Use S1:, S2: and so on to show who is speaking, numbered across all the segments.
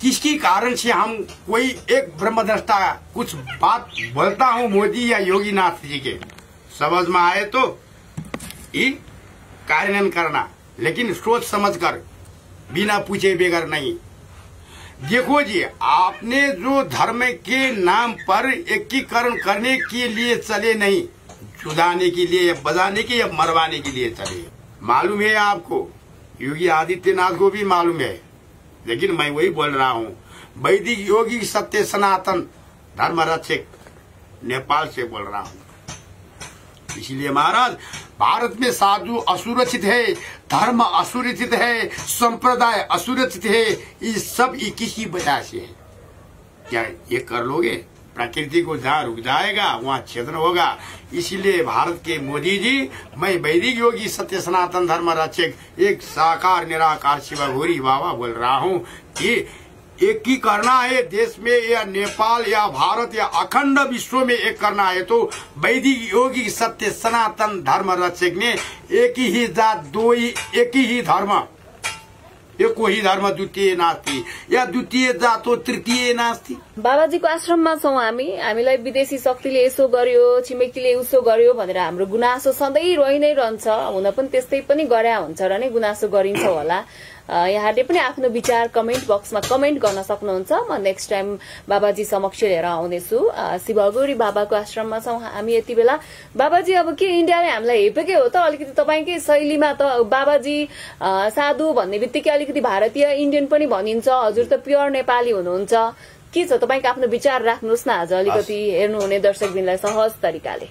S1: किसकी कारण से हम कोई एक ब्रह्मदृष्टा कुछ बात बोलता हूँ मोदी या योगीनाथ जी के समझ में आए तो ये कार्यान्वयन करना, लेकिन सोच समझ कर, बिना पूछे बगैर नहीं। देखो जी, आपने जो धर्म के नाम पर एकीकरण करने के लिए चले नहीं, जुदाने के लिए या बजाने के या मरवाने के लिए चले। मालूम है आपको, योगी आदित्यनाथ को भी मालूम है, लेकिन मैं वही बोल रहा हूँ। वैदिक योगी सत्य सनातन धर्म रक्षक नेपाल से बोल रहा हूँ। इसलिए महाराज, भारत में साधु असुरक्षित है, धर्म असुरक्षित है, संप्रदाय असुरक्षित है। ये सब 21 वजह से है। क्या ये कर लोगे? प्रकृति को जहाँ रुक जाएगा वहाँ छेदन होगा। इसीलिए भारत के मोदी जी, मैं वैदिक योगी सत्य सनातन धर्म रक्षक एक साकार निराकार शिव घोरी बाबा बोल रहा हूँ कि एक ही करना है देश में, या नेपाल या भारत या अखंड विश्व में एक करना है तो वैदिक योगी सत्य सनातन धर्म रक्षक ने एक ही जात दो ही, एक ही धर्म, एक ही धर्म द्वितीय नास्ति, या द्वितीय जातो तृतीय नास्ति।
S2: बाबाजीको आश्रममा छौं हामीलाई विदेशी शक्तिले यसो गर्यो, छिमेकीले उसो गर्यो भनेर हाम्रो गुनासो सधैँ रहि नै रहन्छ। हुन पनि त्यस्तै पनि गरे हुन्छ र नै गुनासो गरिन्छ होला। यहाँले पनि आफ्नो विचार कमेन्ट बक्समा कमेन्ट गर्न सक्नुहुन्छ। म नेक्स्ट टाइम बाबाजी समक्ष लिएर आउनेछु। शिव घोरी बाबाको आश्रममा छौं हामी यति बेला। बाबाजी, अब के इन्डियाले हामीलाई हेपेकै हो त? अलिकति तपाईकै शैलीमा त बाबाजी साधु भन्ने बित्तिकै अलिकति भारतीय इन्डियन पनि भनिन्छ। हजुर त प्योर नेपाली हुनुहुन्छ। के छ तपाईको आफ्नो विचार राख्नुहोस् न आज अलिकति हेर्नुहुने दर्शकबिनलाई सहज तरिकाले।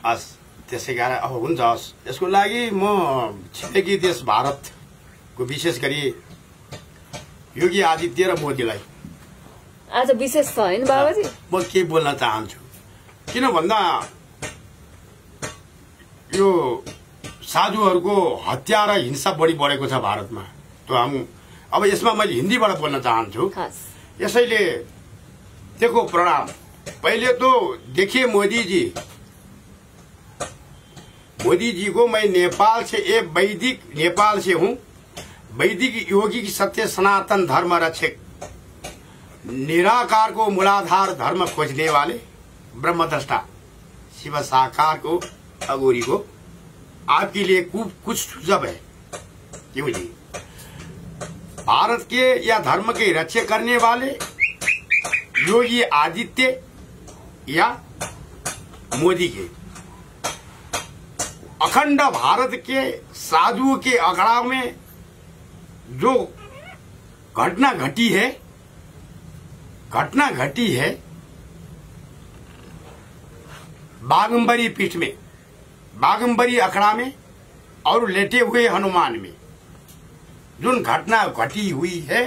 S1: त्यसै कारण अब हुन्छ, यसको लागि म छिमेकी देश भारतको विशेष गरी योगी आदित्य र मोदीलाई
S2: आज विशेष छ हैन बाबाजी?
S1: म के बोल्न चाहन्छु, किन भन्दा यो साधुहरूको हत्या र हिंसा बढी बढेको छ भारतमा। तो हम अब यसमा मैले हिन्दीबाट बोल्न चाहन्छु। यसैले देखो प्रणाम। पहले तो देखिए मोदी जी को मैं नेपाल से एक वैदिक नेपाल से हूँ, वैदिक योगी की सत्य सनातन धर्म रक्षक, निराकार को मूलाधार धर्म खोजने वाले ब्रह्मदृष्टा शिव साकार को अघोरी को आपके लिए कुछ सुझाव है। क्यों जी? भारत के या धर्म के रक्षा करने वाले योगी आदित्य या मोदी के अखंड भारत के साधुओं के अखाड़ा में जो घटना घटी है बागंबरी पीठ में, बागंबरी अखाड़ा में और लेटे हुए हनुमान में जो घटना घटी हुई है,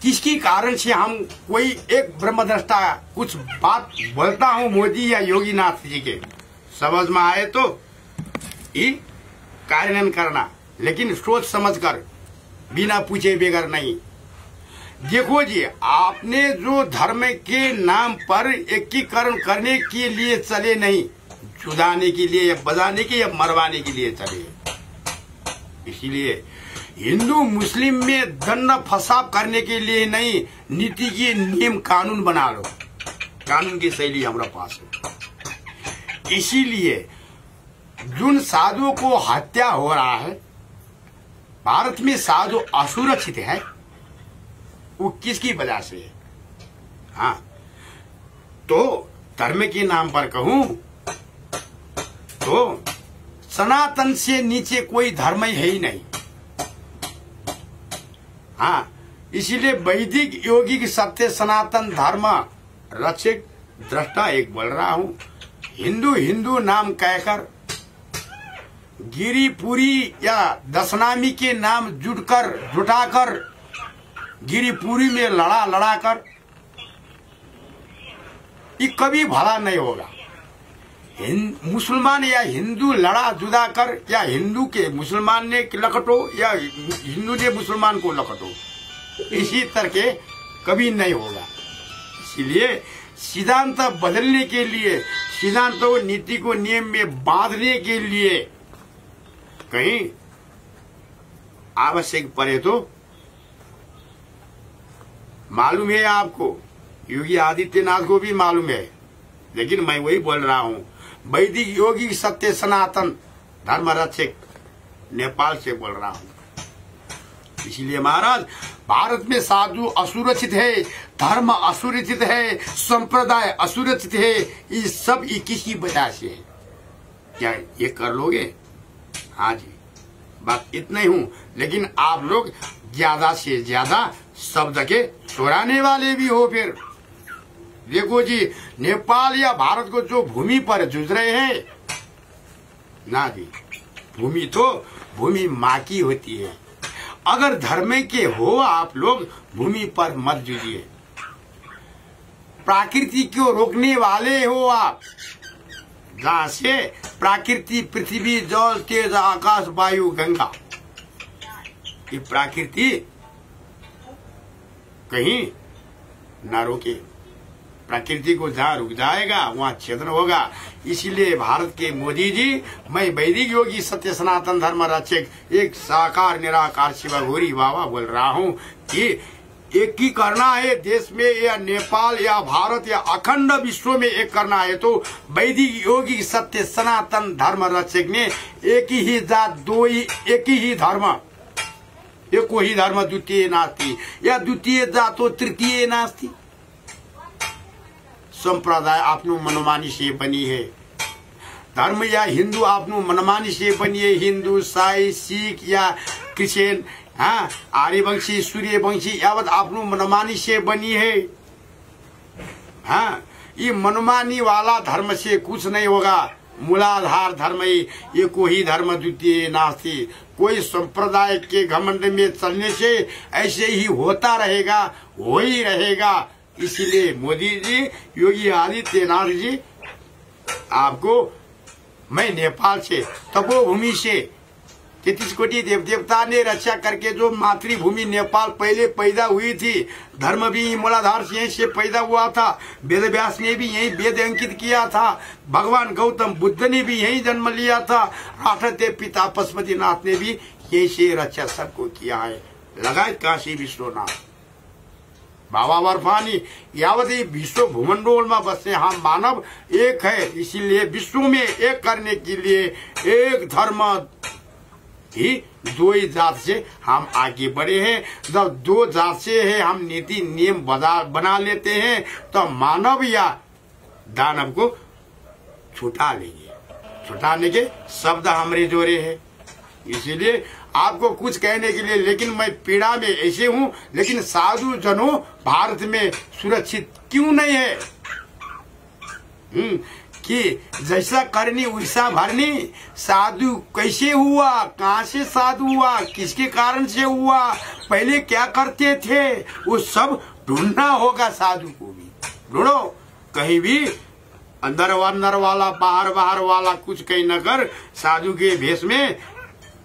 S1: किसकी कारण से हम कोई एक ब्रह्मदृष्टा कुछ बात बोलता हूँ मोदी या योगीनाथ जी के समझ में आए तो ये कार्यान्वयन करना, लेकिन सोच समझ कर, बिना पूछे बगैर नहीं। देखो जी, आपने जो धर्म के नाम पर एकीकरण करने के लिए चले नहीं, जुदाने के लिए या बजाने के या मरवाने के लिए चले। इसीलिए हिंदू मुस्लिम में दंड फसाद करने के लिए नहीं, नीति की नियम कानून बना लो। कानून की शैली हमारे पास है। इसीलिए जिन साधुओं को हत्या हो रहा है, भारत में साधु असुरक्षित है, वो किसकी वजह से है? हाँ, तो धर्म के नाम पर कहूं तो सनातन से नीचे कोई धर्म है ही नहीं। हाँ, इसीलिए वैदिक योगी की सत्य सनातन धर्म रक्षक दृष्टा एक बोल रहा हूं। हिंदू हिंदू नाम कहकर गिरिपुरी या दशनामी के नाम जुटाकर गिरिपुरी में लड़ाकर ये कभी भला नहीं होगा। मुसलमान या हिंदू लड़ा जुदा कर, या हिंदू के मुसलमान ने लकटो या हिंदू ने मुसलमान को लकटो, इसी तरह के कभी नहीं होगा। इसलिए सिद्धांत बदलने के लिए, सिद्धांतों नीति को नियम में बांधने के लिए कहीं आवश्यक पड़े तो मालूम है आपको, योगी आदित्यनाथ को भी मालूम है, लेकिन मैं वही बोल रहा हूँ। वैदिक योगी सत्य सनातन धर्म रक्षक नेपाल से बोल रहा हूँ। इसलिए महाराज, भारत में साधु असुरक्षित है, धर्म असुरक्षित है, संप्रदाय असुरक्षित है। ये सब 21 की वजह से है। क्या ये कर लोगे? हाँ जी, बस इतना ही हूँ। लेकिन आप लोग ज्यादा से ज्यादा शब्द के चुराने वाले भी हो। फिर देखो जी, नेपाल या भारत को जो भूमि पर जूझ रहे हैं ना जी, भूमि तो भूमि माँ की होती है। अगर धर्म के हो आप लोग, भूमि पर मत जूझिए। प्रकृति को रोकने वाले हो आप, जहां से प्रकृति पृथ्वी जल तेज आकाश वायु गंगा, ये प्रकृति कहीं न रोके। प्रकृति को जहाँ रुक जाएगा वहाँ छेदन होगा। इसीलिए भारत के मोदी जी, मैं वैदिक योगी सत्य सनातन धर्म रक्षक एक साकार निराकार शिव घोरी बाबा बोल रहा हूँ कि एक ही करना है देश में, या नेपाल या भारत या अखंड विश्व में एक करना है तो वैदिक योगी सत्य सनातन धर्म रक्षक ने एक ही जात दो ही, एक ही धर्म, एको ही धर्म द्वितीय नास्ति, या द्वितीय जातो तृतीय नास्ति। संप्रदाय आफ्नो मनमानी से बनी है, धर्म या हिंदू आफ्नो मनमानी से बनी है। हिंदू, साई, सिख या क्रिश्चियन, हाँ, आर्यवंशी, सूर्यवंशी, यावत आफ्नो मनमानी से बनी है। हाँ, ये मनमानी वाला धर्म से कुछ नहीं होगा। मूलाधार धर्म ही, ये कोई धर्म द्वितीय नास्ति। कोई संप्रदाय के घमंड में चलने से ऐसे ही होता रहेगा, हो ही रहेगा। इसलिए मोदी जी, योगी आदित्यनाथ जी, आपको मैं नेपाल से, तपोभूमि से 33 कोटि देव देवता ने रक्षा करके जो मातृभूमि नेपाल पहले पैदा हुई थी, धर्म भी मूलाधार से यहीं से पैदा हुआ था। वेद व्यास ने भी यही वेद अंकित किया था। भगवान गौतम बुद्ध ने भी यही जन्म लिया था। राष्ट्रदेव पिता पशुपतिनाथ ने भी यही से रक्षा सबको किया है। लगाए काशी विश्वनाथ बाबा बर्फानी, यावत विश्व भूमंडल में बसे हम मानव एक है। इसीलिए विश्व में एक करने के लिए एक धर्म ही, दो ही जात से हम आगे बढ़े हैं। जब दो जात से है हम नीति नियम बना लेते हैं तो मानव या दानव को छुटा लेंगे। छुटाने के शब्द हमारे जोरे हैं। इसीलिए आपको कुछ कहने के लिए, लेकिन मैं पीड़ा में ऐसे हूँ, लेकिन साधु जनों भारत में सुरक्षित क्यों नहीं है? कि जैसा करनी वैसा भरनी। साधु कैसे हुआ, कहाँ से साधु हुआ, किसके कारण से हुआ, पहले क्या करते थे, वो सब ढूंढना होगा। साधु को भी ढूंढो, कहीं भी अंदर वाला बाहर वाला कुछ कहीं न कर, साधु के भेष में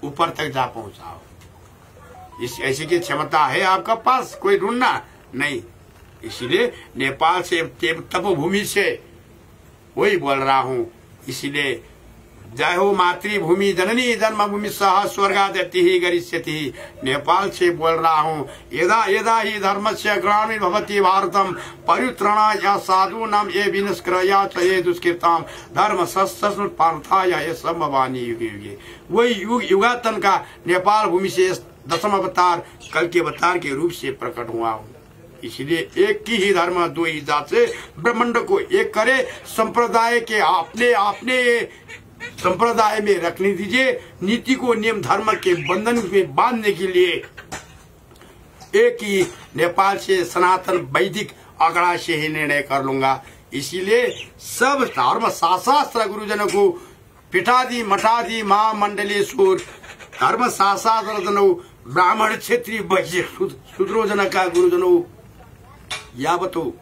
S1: ऊपर तक जा पहुंचाओ। इस ऐसी की क्षमता है आपका पास, कोई ढूंढना नहीं। इसीलिए नेपाल से तपोभूमि से वही बोल रहा हूँ। इसीलिए जय हो मातृभूमि जननी जन्मभूमि सह स्वर्गादति ही गरिष्यति। नेपाल से बोल रहा हूँ। यदा यदा ही धर्म से ग्रामीण भवति भारतम परित्राणाय या साधु नाम ये विनष्क्रया चये दुष्कृताम धर्म सत्सस्म पार्थाय ये संभवानी युगे युगे। वही युगातन का नेपाल भूमि से 10वां अवतार कल के अवतार के रूप से प्रकट हुआ हूँ। इसलिए एक ही धर्म दो ही जात से ब्रह्मांड को एक करे। संप्रदाय के अपने संप्रदाय में रखने दीजिए। नीति को नियम धर्म के बंधन में बांधने के लिए एक ही नेपाल से सनातन वैदिक अगड़ा से ही निर्णय कर लूंगा। इसीलिए सब धर्म शास्त्र गुरुजनों को पिठादी मठादी महामंडलेश्वर धर्म शास्त्र जनों ब्राह्मण क्षेत्रीय वैश्य शूद्रोजन का गुरुजनों यावतो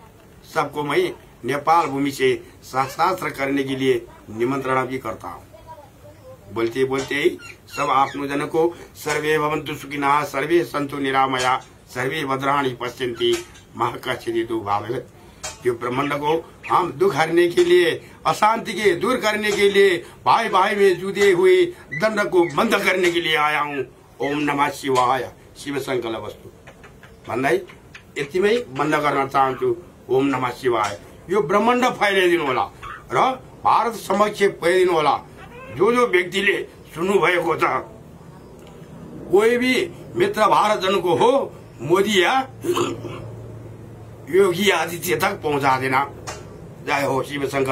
S1: सबको मैं नेपाल भूमि से शास्त्र करने के लिए निमंत्रण भी करता हूँ। बोलते बोलते ही सब आपनो जन को सर्वे भवन्तु सुखिनः सर्वे सन्तु निरामया सर्वे भद्राणि पश्यन्ति मा कश्चित् दुःखं भवेत्। जो ब्रह्मांड को हम दुख हरने के लिए, अशांति के दूर करने के लिए, भाई भाई में जुड़े हुए दंड को बंद करने के लिए आया हूँ। ओम नमः शिवाय। शिव संकल्प वस्तु बंदाई यतिमै बन्द गर्न चाहन्छु। ओम नमः शिवाय। यो ब्रह्माण्ड फैलाइदिनु होला र भारत समक्ष पुर्याइदिनु होला। जो जो व्यक्तिले सुन्नु भएको छ, कोही भी मित्र भारत जनको हो, मोदी या योगी आदित्य तक पहुंचा देना। जय हो शिव शंकर।